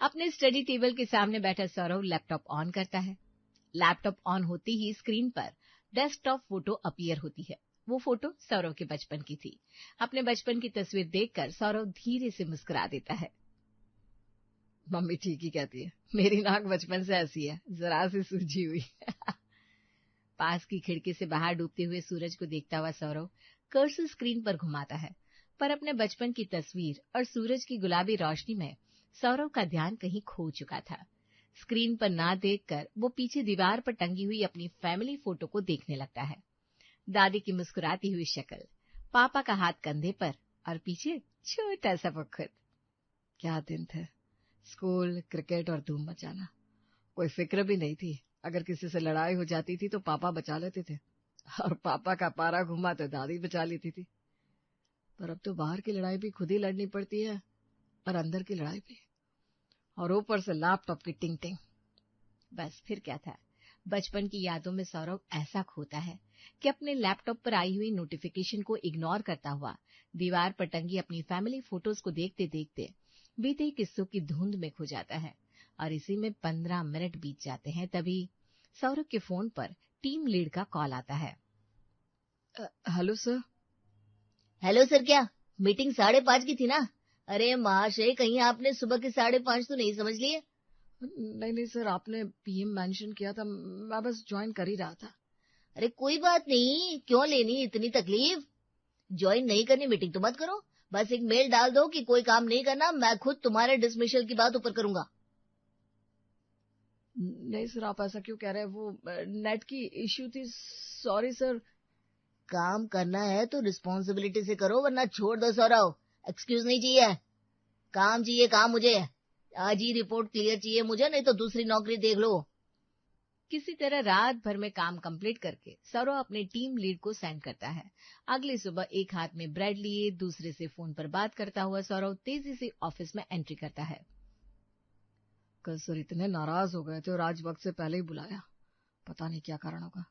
अपने study table के सामने बैठा सौरव लैपटॉप ऑन करता है। लैपटॉप ऑन होते ही स्क्रीन पर डेस्कटॉप फोटो अपीयर होती है। वो फोटो सौरव के बचपन की थी। अपने बचपन की तस्वीर देखकर सौरव धीरे से मुस्कुरा देता है। मम्मी ठीक ही कहती है, मेरी नाक बचपन से ऐसी है, जरा सी सूजी हुई। पास की खिड़की से बाहर डूबते हुए सूरज को देखता हुआ सौरव कर्सर स्क्रीन पर घुमाता है, पर अपने बचपन की तस्वीर और सूरज की गुलाबी रोशनी में सौरव का ध्यान कहीं खो चुका था। स्क्रीन पर ना देखकर वो पीछे दीवार पर टंगी हुई अपनी फैमिली फोटो को देखने लगता है। दादी की मुस्कुराती हुई शक्ल, पापा का हाथ कंधे पर और पीछे छोटा सा मुखर। क्या दिन थे, स्कूल, क्रिकेट और धूम मचाना। कोई फिक्र भी नहीं थी। अगर किसी से लड़ाई हो जाती थी तो पापा बचा लेते थे, और पापा का पारा घुमा तो दादी बचा लेती थी। पर अब तो बाहर की लड़ाई भी खुद ही लड़नी पड़ती है, और अंदर की लड़ाई भी, और ऊपर से लैपटॉप की टिंग टिंग। बस फिर क्या था। बचपन की यादों में सौरव ऐसा खोता है कि अपने लैपटॉप पर आई हुई नोटिफिकेशन को इग्नोर करता हुआ दीवार पर टंगी अपनी फैमिली फोटोज को देखते देखते बीते किस्सों की धुंध में खो जाता है। और इसी में 15 मिनट बीत जाते हैं। तभी सौरव के फोन पर टीम लीड का कॉल आता है। Hello sir. हेलो सर, क्या मीटिंग 5:30 की थी ना? अरे महाशय, कहीं आपने सुबह के 5:30 तो नहीं समझ लिए? नहीं सर, आपने पीएम मेंशन किया था, मैं बस ज्वाइन कर ही रहा था। अरे कोई बात नहीं, क्यों लेनी इतनी तकलीफ? ज्वाइन नहीं करनी मीटिंग तो मत करो, बस एक मेल डाल दो कि कोई काम नहीं करना, मैं खुद तुम्हारे डिसमिसल की बात ऊपर करूंगा। नहीं सर, आप ऐसा क्यों कह रहे हैं? वो नेट की इश्यू थी, सॉरी सर। काम करना है तो रिस्पॉन्सिबिलिटी से करो, वरना छोड़ दो सौरव। एक्सक्यूज नहीं चाहिए, काम चाहिए, काम मुझे आज ही रिपोर्ट क्लियर चाहिए मुझे, नहीं तो दूसरी नौकरी देख लो। किसी तरह रात भर में काम कंप्लीट करके सौरव अपने टीम लीड को सेंड करता है। अगली सुबह एक हाथ में ब्रेड लिए दूसरे से फोन पर बात करता हुआ सौरव तेजी से ऑफिस में एंट्री करता है। कल सर इतने नाराज हो गए थे और आज वक्त से पहले ही बुलाया, पता नहीं क्या कारण होगा।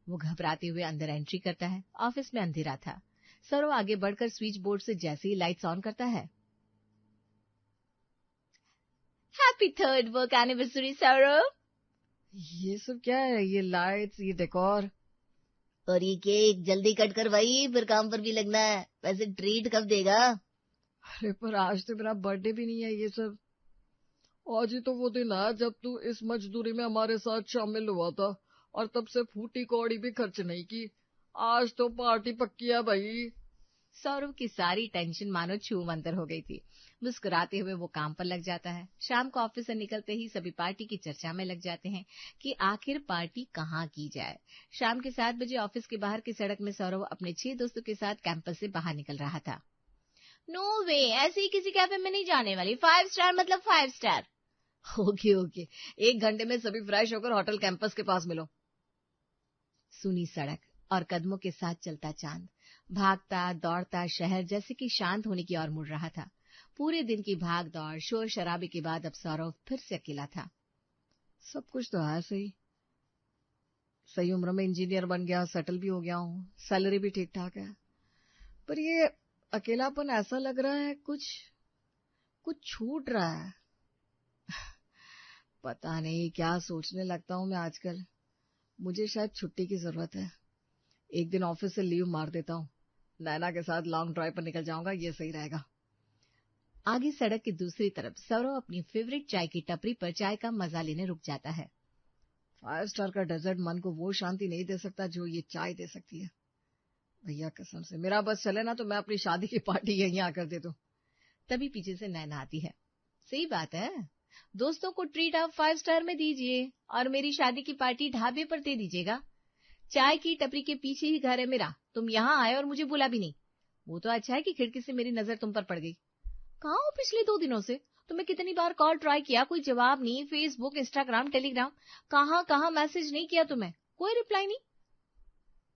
वो घबराते हुए अंदर एंट्री करता है। ऑफिस में अंधेरा था। सौरव आगे बढ़कर स्विच बोर्ड से जैसे ही लाइट्स ऑन करता है। Happy 3rd work anniversary Saurav. ये सब क्या है? ये लाइट्स, ये डेकोर और ये केक जल्दी कट कर भाई, फिर काम पर भी लगना है। वैसे ट्रीट कब देगा? अरे पर आज तो मेरा बर्थडे भी नहीं है। ये सब आज ही तो वो दिन है जब तू इस मजदूरी में हमारे साथ शामिल हुआ था, और तब से फूटी कौड़ी भी खर्च नहीं की। आज तो पार्टी पक्की है भाई। सौरव की सारी टेंशन मानो छू मंतर हो गई थी। मुस्कुराते हुए वो काम पर लग जाता है। शाम को ऑफिस से निकलते ही सभी पार्टी की चर्चा में लग जाते हैं कि आखिर पार्टी कहाँ की जाए। शाम के 7 बजे ऑफिस के बाहर की सड़क में सौरव अपने 6 दोस्तों के साथ कैंपस से बाहर निकल रहा था। नो वे, ऐसे ही किसी कैफे में नहीं जाने वाली। 5 स्टार मतलब 5 स्टार। ओके, 1 घंटे में सभी फ्रेश होकर होटल कैंपस के पास मिलो। सुनी सड़क और कदमों के साथ चलता चांद भागता दौड़ता शहर जैसे कि शांत होने की ओर मुड़ रहा था। पूरे दिन की भाग दौड़ शोर शराबे के बाद अब सौरव फिर से अकेला था। सब कुछ तो है सही उम्र में इंजीनियर बन गया, सेटल भी हो गया हूँ, सैलरी भी ठीक ठाक है, पर ये अकेलापन ऐसा लग रहा है कुछ छूट रहा है। पता नहीं क्या सोचने लगता हूँ मैं आजकल। मुझे शायद छुट्टी की जरूरत है। एक दिन ऑफिस से लीव मार देता हूँ, नैना के साथ लॉन्ग ड्राइव पर निकल जाऊंगा, ये सही रहेगा। आगे सड़क की दूसरी तरफ सौरव अपनी फेवरेट चाय की टपरी पर चाय का मजा लेने रुक जाता है। 5 स्टार का डेजर्ट मन को वो शांति नहीं दे सकता जो ये चाय दे सकती है। भैया कसम से मेरा बस चले ना तो मैं अपनी शादी की पार्टी यहीं आकर दे दूं। तभी पीछे से नैना आती है। सही बात है, दोस्तों को ट्रीट आप 5 स्टार में दीजिए और मेरी शादी की पार्टी ढाबे पर दे दीजिएगा। चाय की टपरी के पीछे ही घर है मेरा, तुम यहाँ आए और मुझे बुला भी नहीं। वो तो अच्छा है कि खिड़की से मेरी नजर तुम पर पड़ गई। कहाँ हो पिछले 2 दिनों से? तुम्हें कितनी बार कॉल ट्राई किया, कोई जवाब नहीं। फेसबुक, इंस्टाग्राम, टेलीग्राम, कहाँ मैसेज नहीं किया तुम्हें, कोई रिप्लाई नहीं।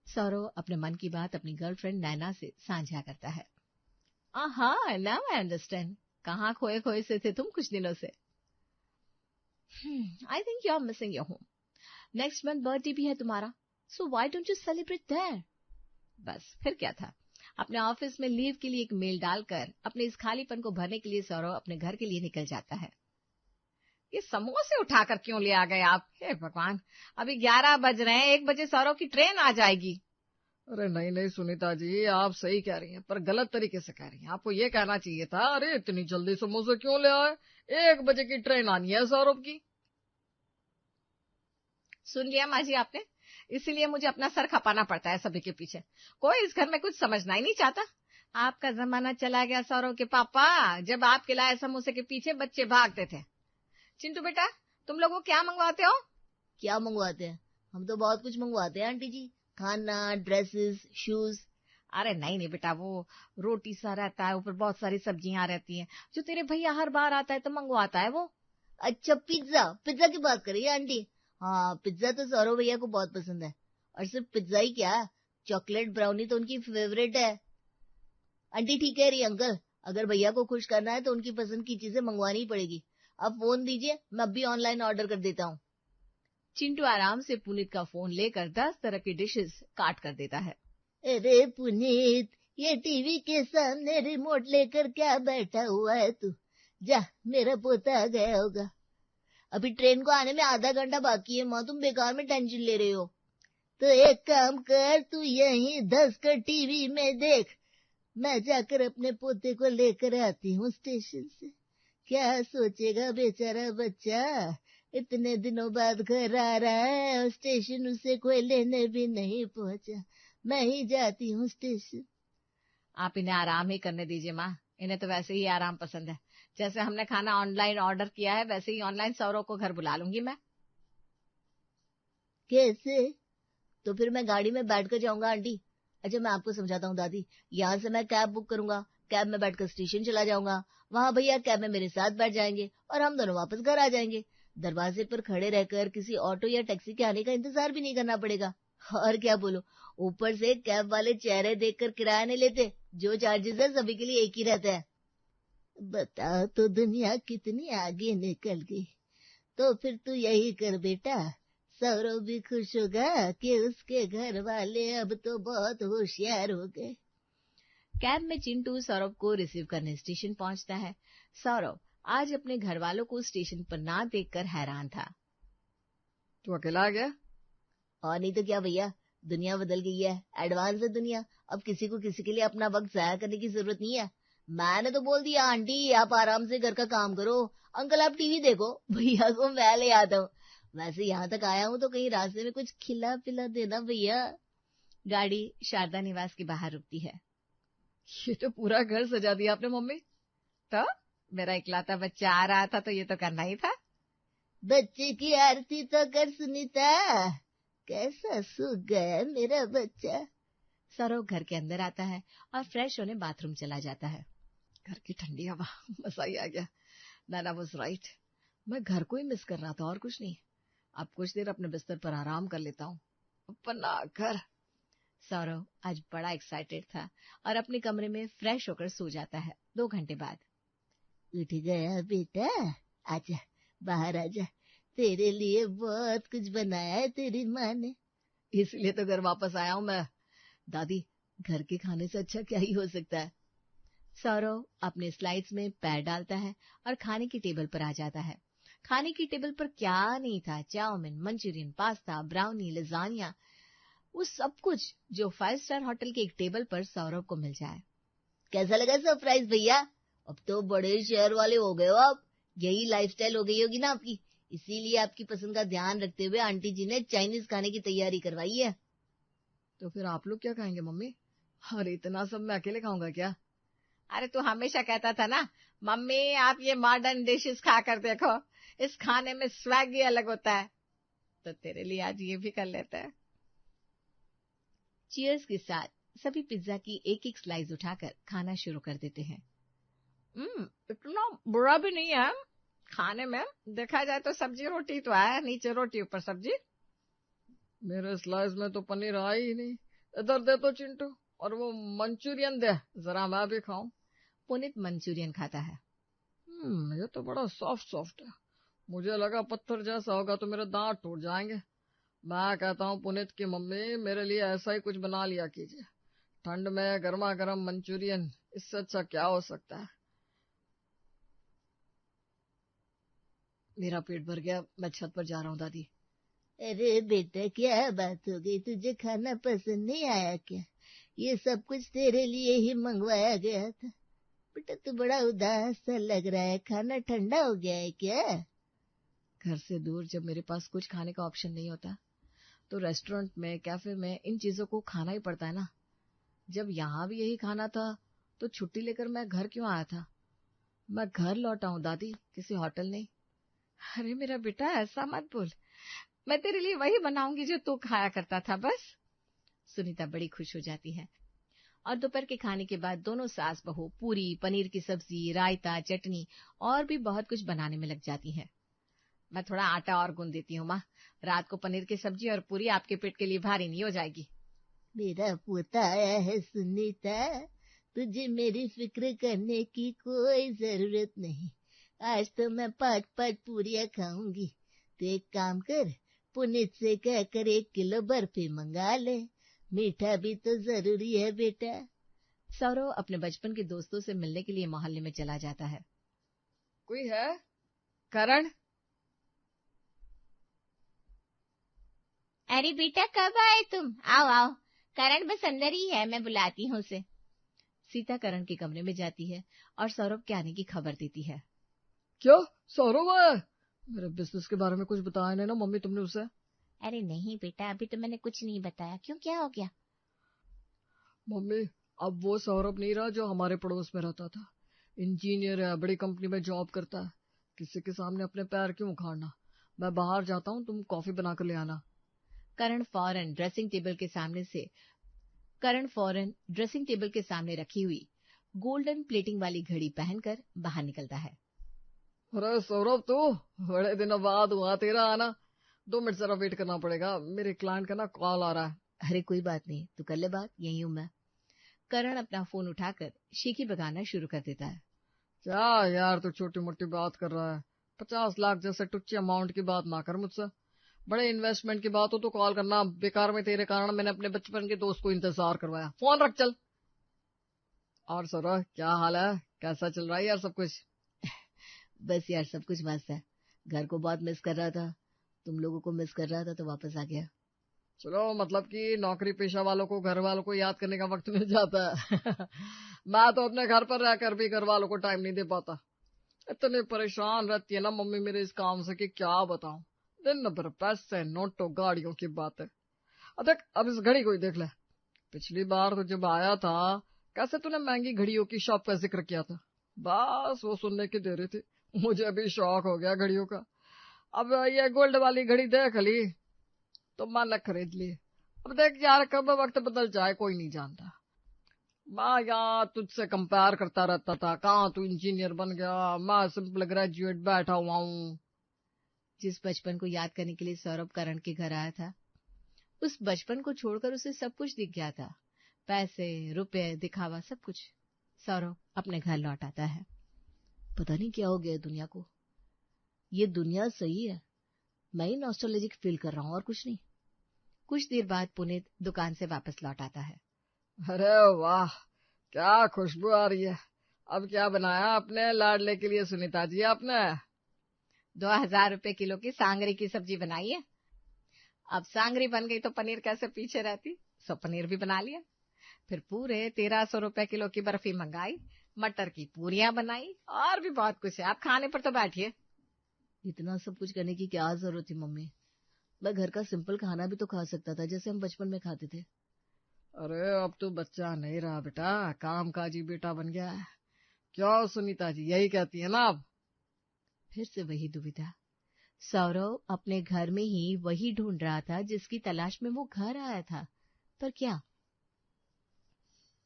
सौरव अपने मन की बात अपनी गर्लफ्रेंड नैना से साझा करता है। नाउ आई अंडरस्टैंड, कहाँ खोए खोए से थे तुम कुछ दिनों से। I think you are missing your home. Next month birthday भी है तुम्हारा, so why don't you celebrate there? बस फिर क्या था। अपने ऑफिस में लीव के लिए एक मेल डालकर अपने इस खालीपन को भरने के लिए सौरव अपने घर के लिए निकल जाता है। ये समोसे उठाकर क्यों ले आ गए आप? हे भगवान, अभी 11 बज रहे हैं, 1 बजे सौरव की ट्रेन आ जाएगी। अरे नहीं नहीं सुनीता जी, आप सही कह रही हैं, पर गलत तरीके से कह रही हैं। आपको ये कहना चाहिए था, अरे इतनी जल्दी समोसे क्यों ले आए, 1 बजे की ट्रेन आनी है सौरभ की। सुन लिया माँ जी आपने, इसीलिए मुझे अपना सर खपाना पड़ता है सभी के पीछे। कोई इस घर में कुछ समझना ही नहीं चाहता। आपका जमाना चला गया सौरव के पापा, जब आपके लाए समोसे के पीछे बच्चे भागते थे। चिंटू बेटा, तुम लोगों क्या मंगवाते हो? क्या मंगवाते हैं? हम तो बहुत कुछ मंगवाते हैं आंटी जी, खाना, ड्रेसेस, शूज। अरे नहीं नहीं बेटा, वो रोटी सा रहता है, ऊपर बहुत सारी सब्जियां रहती हैं, जो तेरे भैया हर बार आता है तो मंगवाता है वो। अच्छा, पिज्जा, पिज्जा की बात करिए आंटी। हाँ, पिज्जा तो सौरव भैया को बहुत पसंद है। और सिर्फ पिज्जा ही क्या, चॉकलेट ब्राउनी तो उनकी फेवरेट है। आंटी ठीक कह रही है अंकल, अगर भैया को खुश करना है तो उनकी पसंद की चीजें मंगवानी ही पड़ेगी। आप फोन दीजिए, मैं अभी ऑनलाइन ऑर्डर कर देता हूँ। चिंटू आराम से पुनीत का फोन लेकर 10 तरह की डिशेस काट कर देता है। अरे पुनीत, ये टीवी के सामने रिमोट लेकर क्या बैठा हुआ है तू? जा, मेरा पोता आ गया होगा। अभी ट्रेन को आने में आधा घंटा बाकी है माँ, तुम बेकार में टेंशन ले रहे हो। तो एक काम कर, तू यहीं 10 कर टीवी में देख, मैं जाकर अपने पोते को लेकर आती हूँ स्टेशन से। क्या सोचेगा बेचारा बच्चा, इतने दिनों बाद घर आ रहा है और स्टेशन उसे कोई लेने भी नहीं पहुंचा। मैं ही जाती हूँ स्टेशन। आप इन्हें आराम ही करने दीजिए माँ, इन्हें तो वैसे ही आराम पसंद है। जैसे हमने खाना ऑनलाइन ऑर्डर किया है, वैसे ही ऑनलाइन सौरव को घर बुला लूंगी मैं। कैसे? तो फिर मैं गाड़ी में बैठकर जाऊंगा आंटी। अच्छा, मैं आपको समझाता हूँ दादी, यहाँ से मैं कैब बुक करूंगा, कैब में बैठकर स्टेशन चला जाऊंगा, वहां भैया कैब में मेरे साथ बैठ जाएंगे और हम दोनों वापस घर आ जाएंगे। दरवाजे पर खड़े रहकर किसी ऑटो या टैक्सी के आने का इंतजार भी नहीं करना पड़ेगा। और क्या बोलो, ऊपर से कैब वाले चेहरे देखकर किराया नहीं लेते, जो चार्जेस है सभी के लिए एक ही रहता है। बताओ तो, दुनिया कितनी आगे निकल गई। तो फिर तू यही कर बेटा, सौरव भी खुश होगा कि उसके घर वाले अब तो बहुत होशियार हो गए। कैब में चिंटू सौरभ को रिसीव करने स्टेशन पहुंचता है। सौरभ आज अपने घर वालों को स्टेशन पर ना देखकर हैरान था। तू अकेला आ गया? और नहीं तो क्या भैया, दुनिया बदल गई है, एडवांस है दुनिया। अब किसी को किसी के लिए अपना वक्त जाया करने की जरूरत नहीं है। मैंने तो बोल दिया आंटी, आप आराम से घर का काम करो, अंकल आप टीवी देखो, भैया को मैं ले आता हूँ। वैसे यहाँ तक आया हूँ तो कहीं रास्ते में कुछ खिला पिला देना भैया। गाड़ी शारदा निवास के बाहर रुकती है। ये तो पूरा घर सजा दिया आपने मम्मी। तो मेरा इकलौता बच्चा आ रहा था तो ये तो करना ही था। बच्चे की आरती तो कर सुनीता, कैसा सूख गया मेरा बच्चा। सौरव घर के अंदर आता है और फ्रेश होने बाथरूम चला जाता है। घर की ठंडी हवा, मजा ही आ गया। नाना वाज राइट, मैं घर को ही मिस कर रहा था और कुछ नहीं। अब कुछ देर अपने बिस्तर पर आराम कर लेता हूँ। अपना घर। सौरव आज बड़ा एक्साइटेड था और अपने कमरे में फ्रेश होकर सो जाता है। 2 घंटे बाद। उठ गया बेटा, आजा बाहर आजा, तेरे लिए बहुत कुछ बनाया है तेरी माँ ने। इसलिए तो घर वापस आया हूँ मैं। दादी, घर के खाने से अच्छा क्या ही हो सकता है। सौरव अपने स्लाइड्स में पैर डालता है और खाने की टेबल पर आ जाता है। खाने की टेबल पर क्या नहीं था, chow mein, Manchurian, pasta, brownie, lasagna, वो सब कुछ जो 5 स्टार होटल के एक टेबल पर सौरव को मिल जाए। कैसा लगा सरप्राइज भैया? अब तो बड़े शहर वाले हो गए हो आप, यही लाइफस्टाइल हो गई होगी ना आपकी, इसीलिए आपकी पसंद का ध्यान रखते हुए आंटी जी ने चाइनीज खाने की तैयारी करवाई है। तो फिर आप लोग क्या खाएंगे मम्मी? अरे इतना सब मैं अकेले खाऊंगा क्या? अरे तू हमेशा कहता था ना, मम्मी आप ये मॉडर्न डिशेस खाकर देखो, इस खाने में स्वैग ही अलग होता है, तो तेरे लिए आज ये भी कर लेते हैं। चीयर्स के साथ सभी पिज्जा की एक एक स्लाइस उठाकर खाना शुरू कर देते हैं। इतना बुरा भी नहीं है खाने में, देखा जाए तो सब्जी रोटी तो है, नीचे रोटी ऊपर सब्जी। मेरे स्लाइस में तो पनीर आया ही नहीं। इधर दे तो चिंटू, और वो मंचूरियन दे, जरा मैं भी खाऊं। पुनीत मंचूरियन खाता है। ये तो बड़ा सॉफ्ट सॉफ्ट है, मुझे लगा पत्थर जैसा होगा तो मेरे दांत टूट जाएंगे। मैं कहता हूँ पुनीत की मम्मी, मेरे लिए ऐसा ही कुछ बना लिया कीजिए। ठंड में गर्मा गर्म मंचूरियन, इससे अच्छा क्या हो सकता है। मेरा पेट भर गया, मैं छत पर जा रहा हूँ दादी। अरे बेटा, क्या बात हो गई? तुझे खाना पसंद नहीं आया क्या? ये सब कुछ तेरे लिए ही मंगवाया गया था। बेटा, तू बड़ा उदास सा लग रहा है, खाना ठंडा हो गया है क्या? घर से दूर जब मेरे पास कुछ खाने का ऑप्शन नहीं होता तो रेस्टोरेंट में, कैफे में इन चीजों को खाना ही पड़ता है ना। जब यहाँ भी यही खाना था तो छुट्टी लेकर मैं घर क्यों आया था? मैं घर लौटा हूँ दादी, किसी होटल नहीं। अरे मेरा बेटा, ऐसा मत बोल, मैं तेरे लिए वही बनाऊंगी जो तू खाया करता था बस। सुनीता बड़ी खुश हो जाती है और दोपहर के खाने के बाद दोनों सास बहू पूरी, पनीर की सब्जी, रायता, चटनी और भी बहुत कुछ बनाने में लग जाती है। मैं थोड़ा आटा और गूंद देती हूँ माँ, रात को पनीर की सब्जी और पूरी आपके पेट के लिए भारी नहीं हो जाएगी। मेरा पोता आया है सुनीता, तुझे मेरी फिक्र करने की कोई जरूरत नहीं। आज तो मैं 5-5 पूरियां खाऊंगी। तो एक काम कर, पुनीत से कहकर 1 किलो बर्फी मंगा ले, मीठा भी तो जरूरी है बेटा। सौरव अपने बचपन के दोस्तों से मिलने के लिए मोहल्ले में चला जाता है। कोई है? करण। अरे बेटा, कब आए तुम? आओ आओ, करण बस अंदर ही है, मैं बुलाती हूँ उसे। सीता करण के कमरे में जाती है और सौरभ के आने की खबर देती है। क्या सौरभ है? मेरे बिजनेस के बारे में कुछ बताया नहीं ना मम्मी तुमने उसे? अरे नहीं बेटा, अभी तो मैंने कुछ नहीं बताया। क्यों, क्या हो गया? मम्मी, अब वो सौरभ नहीं रहा जो हमारे पड़ोस में रहता था। इंजीनियर है, बड़ी कंपनी में जॉब करता है। किसी के सामने अपने पैर क्यों उखाड़ना? मैं बाहर जाता हूँ, तुम कॉफी बनाकर ले आना। करण फौरन ड्रेसिंग टेबल के सामने रखी हुई गोल्डन प्लेटिंग वाली घड़ी पहनकर बाहर निकलता है। अरे सौरभ, तू बड़े दिनों बाद हुआ तेरा आना। 2 मिनट जरा वेट करना पड़ेगा, मेरे क्लाइंट का ना कॉल आ रहा है। अरे कोई बात नहीं, तू कर ले बात, यही हूं मैं। करण अपना फोन उठाकर शीखी बगाना शुरू कर देता है। क्या यार, तू छोटी मोटी बात कर रहा है? 50 लाख जैसे टुच्ची अमाउंट की बात ना कर मुझसे। बड़े इन्वेस्टमेंट की बात हो तो कॉल करना। बेकार में तेरे कारण मैंने अपने बचपन के दोस्त को इंतजार करवाया। फोन रख चल। और सौरभ, क्या हाल है? कैसा चल रहा है यार सब कुछ? बस यार, सब कुछ मस्त है। घर को बहुत मिस कर रहा था, तुम लोगों को मिस कर रहा था, तो वापस आ गया। चलो, मतलब कि नौकरी पेशा वालों को घर वालों को याद करने का वक्त मिल जाता है। मैं तो अपने घर पर रहकर भी घर वालों को टाइम नहीं दे पाता। इतने परेशान रहती है ना मम्मी मेरे इस काम से कि क्या बताऊं। दिन भर पैसे, नोटों, गाड़ियों की बातें। अब देख, अब इस घड़ी को ही देख ले। पिछली बार तो जब आया था, कैसे तूने महंगी घड़ियों की शॉप का जिक्र किया था, बस वो सुनने की दे रही थी। मुझे अभी शौक हो गया घड़ियों का। अब ये गोल्ड वाली घड़ी देख ली तो मैंने खरीद ली। अब देख यार, कब वक्त बदल जाए कोई नहीं जानता। मैं यार तुझसे कंपेयर करता रहता था, कहाँ तू इंजीनियर बन गया, मैं सिंपल ग्रेजुएट बैठा हुआ हूँ। जिस बचपन को याद करने के लिए सौरभ करण के घर आया था, उस बचपन को छोड़कर उसे सब कुछ दिख गया था। पैसे, रुपए, दिखावा, सब कुछ। सौरभ अपने घर लौट आता है। पता नहीं क्या हो गया दुनिया को। ये दुनिया सही है, मैं ही नॉस्टैल्जिक फील कर रहा हूँ और कुछ नहीं। कुछ देर बाद पुनीत दुकान से वापस लौट आता है। अरे वाह, क्या खुशबू आ रही है। अब क्या बनाया अपने लाडले के लिए सुनीता जी आपने? 2000 रुपए किलो की सांगरी की सब्जी बनाई है। अब सांगरी बन गई तो पनीर कैसे पीछे रहती, सो पनीर भी बना लिया। फिर पूरे 1300 रुपए किलो की बर्फी मंगाई, मटर की पूरियां बनाई और भी बहुत कुछ है। आप खाने पर तो बैठिए। इतना सब कुछ करने की क्या जरूरत थी मम्मी? मैं घर का सिंपल खाना भी तो खा सकता था, जैसे हम बचपन में खाते थे। अरे अब तो बच्चा नहीं रहा बेटा, काम काजी बेटा बन गया है। क्यों सुनीता जी, यही कहती है ना आप? फिर से वही दुविधा। सौरव अपने घर में ही वही ढूंढ रहा था जिसकी तलाश में वो घर आया था, पर क्या?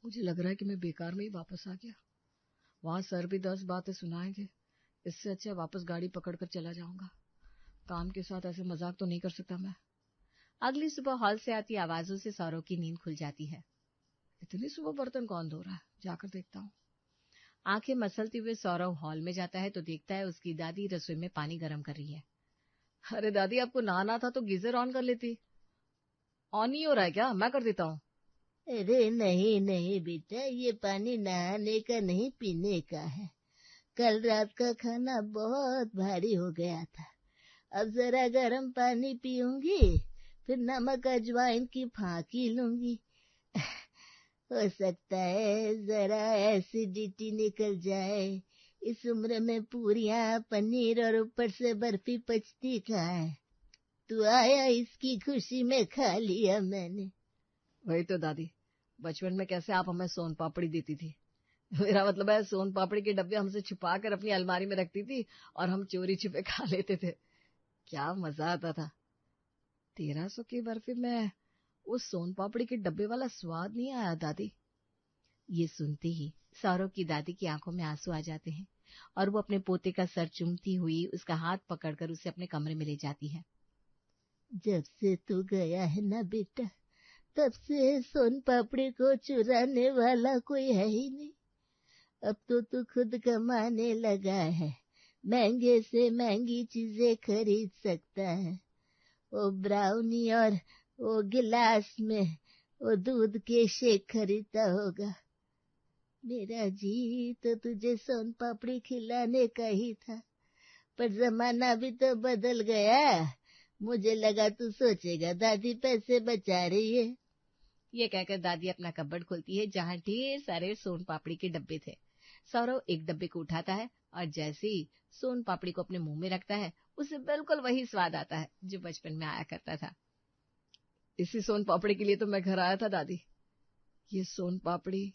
मुझे लग रहा है कि मैं बेकार में ही वापस आ गया। वहां सर भी 10 बातें सुनाएंगे, इससे अच्छा वापस गाड़ी पकड़कर चला जाऊंगा। काम के साथ ऐसे मजाक तो नहीं कर सकता मैं। अगली सुबह हॉल से आती आवाजों से सौरव की नींद खुल जाती है। इतनी सुबह बर्तन कौन धो रहा है, जाकर देखता हूँ। आंखें मसलते हुए सौरव हॉल में जाता है तो देखता है उसकी दादी रसोई में पानी गर्म कर रही है। अरे दादी, आपको नहाना था तो गीजर ऑन कर लेती। ऑन नहीं हो रहा है क्या? मैं कर देता हूँ। अरे नहीं नहीं बेटा, ये पानी नहाने का नहीं, पीने का है। कल रात का खाना बहुत भारी हो गया था, अब जरा गर्म पानी पीऊंगी, फिर नमक अजवाइन की फांकी लूंगी। हो सकता है जरा एसिडिटी निकल जाए। इस उम्र में पूरियां पनीर और ऊपर से बर्फी पचती कहाँ है। तू आया इसकी खुशी में खा लिया मैंने। वही तो दादी, बचपन में कैसे आप हमें सोन पापड़ी देती थी। मेरा मतलब है सोन पापड़ी के डब्बे हमसे छुपा कर अपनी अलमारी में रखती थी और हम चोरी छिपे खा लेते थे। क्या मजा आता था। 1300 की बर्फी में उस सोन पापड़ी के डब्बे वाला स्वाद नहीं आया दादी। ये सुनते ही सौरव की दादी की आंखों में आंसू आ जाते हैं और वो अपने पोते का सर चूमती हुई उसका हाथ पकड़कर उसे अपने कमरे में ले जाती है। जब से तू गया है ना बेटा, तब से सोन पापड़ी को चुराने वाला कोई है ही नहीं। अब तो तू खुद कमाने लगा है, महंगे से महंगी चीजें खरीद सकता है। वो ब्राउनी और वो गिलास में वो दूध के शेक खरीदता होगा। मेरा जी तो तुझे सोन पापड़ी खिलाने का ही था, पर जमाना भी तो बदल गया। मुझे लगा तू सोचेगा दादी पैसे बचा रही है। ये कहकर दादी अपना कबर्ड खोलती है जहाँ ढेर सारे सोन पापड़ी के डब्बे थे। सौरव एक डब्बे को उठाता है और जैसे ही सोन पापड़ी को अपने मुंह में रखता है उसे बिल्कुल वही स्वाद आता है जो बचपन में आया करता था। इसी सोन पापड़ी के लिए तो मैं घर आया था दादी। ये सोन पापड़ी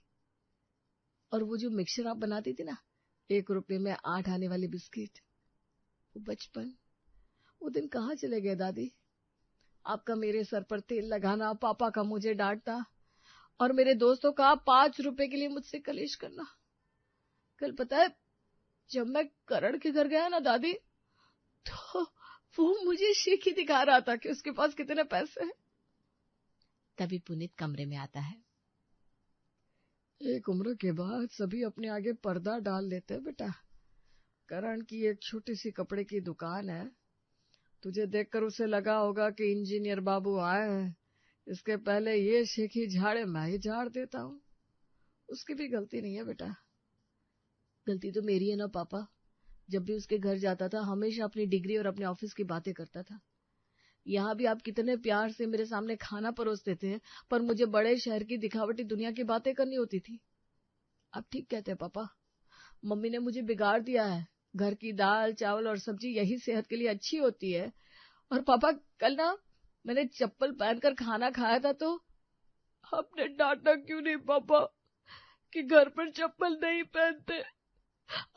और वो जो मिक्सचर आप बनाती थी ना, 1 रुपए में 8 आने वाली बिस्किट, वो बचपन, वो दिन कहाँ चले गए दादी। आपका मेरे सर पर तेल लगाना, पापा का मुझे डांटना और मेरे दोस्तों का 5 रुपए के लिए मुझसे कलेश करना। कल पता है जब मैं करण के घर गया ना दादी, तो वो मुझे शेखी दिखा रहा था कि उसके पास कितने पैसे हैं। तभी पुनीत कमरे में आता है। एक उम्र के बाद सभी अपने आगे पर्दा डाल लेते हैं बेटा। करण की एक छोटी सी कपड़े की दुकान है, तुझे देखकर उसे लगा होगा कि इंजीनियर बाबू आए हैं, इसके पहले ये शेखी झाड़े मैं ही झाड़ देता हूँ। उसकी भी गलती नहीं है बेटा। गलती तो मेरी है ना पापा। जब भी उसके घर जाता था हमेशा अपनी डिग्री और अपने ऑफिस की बातें करता था। यहाँ भी आप कितने प्यार से मेरे सामने खाना परोसते थे, पर मुझे बड़े शहर की दिखावटी दुनिया की बातें करनी होती थी। आप ठीक कहते हैं पापा, मम्मी ने मुझे बिगाड़ दिया है। घर की दाल चावल और सब्जी यही सेहत के लिए अच्छी होती है। और पापा कल ना मैंने चप्पल पहनकर खाना खाया था तो आपने डांटा क्यों नहीं पापा कि घर पर चप्पल नहीं पहनते।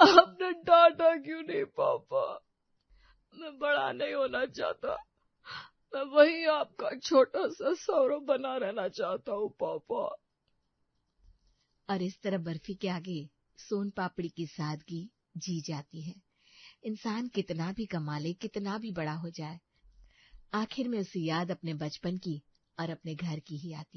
आपने डांटा क्यों नहीं पापा। मैं बड़ा नहीं होना चाहता, मैं वही आपका छोटा सा सौरव बना रहना चाहता हूँ पापा। और इस तरह बर्फी के आगे सोन पापड़ी की सादगी जी जाती है। इंसान कितना भी कमा ले, कितना भी बड़ा हो जाए, आखिर में उसे याद अपने बचपन की और अपने घर की ही आती है।